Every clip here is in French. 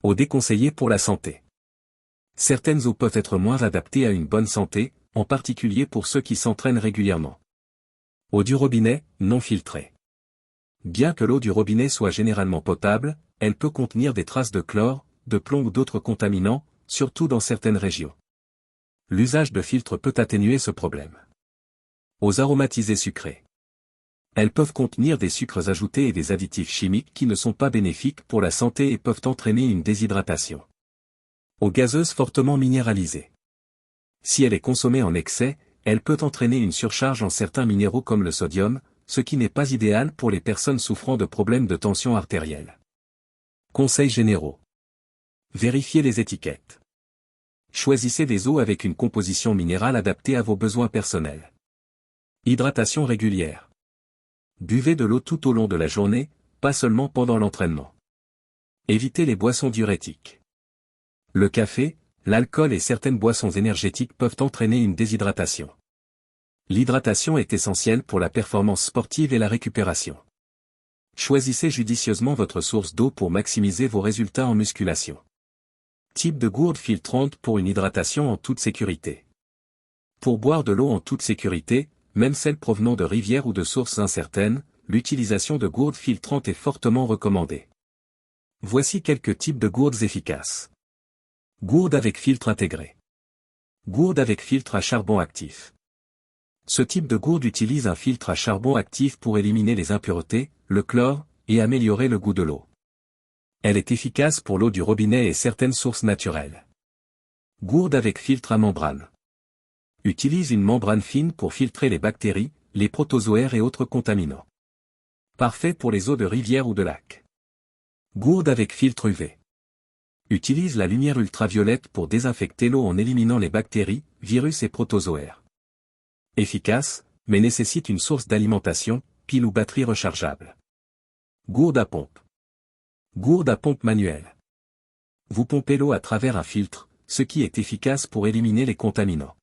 Eau déconseillée pour la santé. Certaines eaux peuvent être moins adaptées à une bonne santé, en particulier pour ceux qui s'entraînent régulièrement. Eau du robinet, non filtrée. Bien que l'eau du robinet soit généralement potable, elle peut contenir des traces de chlore, de plomb ou d'autres contaminants, surtout dans certaines régions. L'usage de filtres peut atténuer ce problème. Eaux aromatisées sucrées. Elles peuvent contenir des sucres ajoutés et des additifs chimiques qui ne sont pas bénéfiques pour la santé et peuvent entraîner une déshydratation. Eau gazeuse fortement minéralisée. Si elle est consommée en excès, elle peut entraîner une surcharge en certains minéraux comme le sodium, ce qui n'est pas idéal pour les personnes souffrant de problèmes de tension artérielle. Conseils généraux. Vérifiez les étiquettes. Choisissez des eaux avec une composition minérale adaptée à vos besoins personnels. Hydratation régulière. Buvez de l'eau tout au long de la journée, pas seulement pendant l'entraînement. Évitez les boissons diurétiques. Le café, l'alcool et certaines boissons énergétiques peuvent entraîner une déshydratation. L'hydratation est essentielle pour la performance sportive et la récupération. Choisissez judicieusement votre source d'eau pour maximiser vos résultats en musculation. Type de gourde filtrante pour une hydratation en toute sécurité. Pour boire de l'eau en toute sécurité, même celle provenant de rivières ou de sources incertaines, l'utilisation de gourdes filtrantes est fortement recommandée. Voici quelques types de gourdes efficaces. Gourde avec filtre intégré. Gourde avec filtre à charbon actif. Ce type de gourde utilise un filtre à charbon actif pour éliminer les impuretés, le chlore, et améliorer le goût de l'eau. Elle est efficace pour l'eau du robinet et certaines sources naturelles. Gourde avec filtre à membrane. Utilise une membrane fine pour filtrer les bactéries, les protozoaires et autres contaminants. Parfait pour les eaux de rivière ou de lac. Gourde avec filtre UV. Utilise la lumière ultraviolette pour désinfecter l'eau en éliminant les bactéries, virus et protozoaires. Efficace, mais nécessite une source d'alimentation, pile ou batterie rechargeable. Gourde à pompe. Gourde à pompe manuelle. Vous pompez l'eau à travers un filtre, ce qui est efficace pour éliminer les contaminants.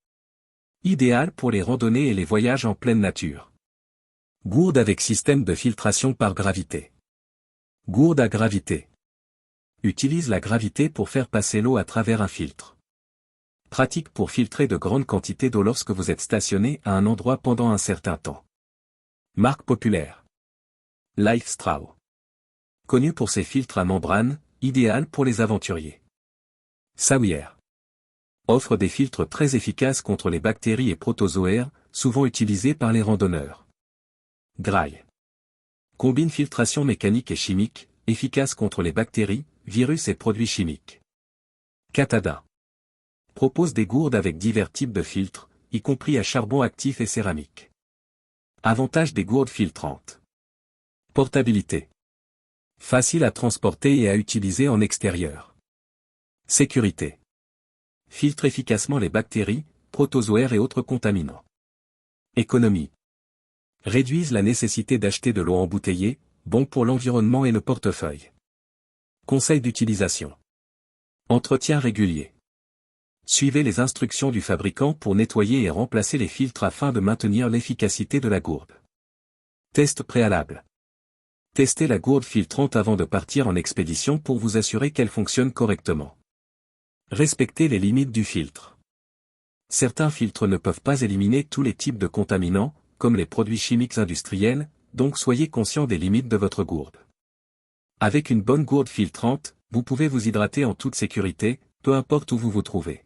Idéal pour les randonnées et les voyages en pleine nature. Gourde avec système de filtration par gravité. Gourde à gravité. Utilise la gravité pour faire passer l'eau à travers un filtre. Pratique pour filtrer de grandes quantités d'eau lorsque vous êtes stationné à un endroit pendant un certain temps. Marque populaire. LifeStraw. Connu pour ses filtres à membrane, idéal pour les aventuriers. Sawyer. Offre des filtres très efficaces contre les bactéries et protozoaires, souvent utilisés par les randonneurs. Grail. Combine filtration mécanique et chimique, efficace contre les bactéries, virus et produits chimiques. Catada. Propose des gourdes avec divers types de filtres, y compris à charbon actif et céramique. Avantage des gourdes filtrantes. Portabilité. Facile à transporter et à utiliser en extérieur. Sécurité. Filtre efficacement les bactéries, protozoaires et autres contaminants. Économie. Réduisent la nécessité d'acheter de l'eau embouteillée, bon pour l'environnement et le portefeuille. Conseils d'utilisation. Entretien régulier. Suivez les instructions du fabricant pour nettoyer et remplacer les filtres afin de maintenir l'efficacité de la gourde. Test préalable. Testez la gourde filtrante avant de partir en expédition pour vous assurer qu'elle fonctionne correctement. Respectez les limites du filtre. Certains filtres ne peuvent pas éliminer tous les types de contaminants, comme les produits chimiques industriels, donc soyez conscient des limites de votre gourde. Avec une bonne gourde filtrante, vous pouvez vous hydrater en toute sécurité, peu importe où vous vous trouvez.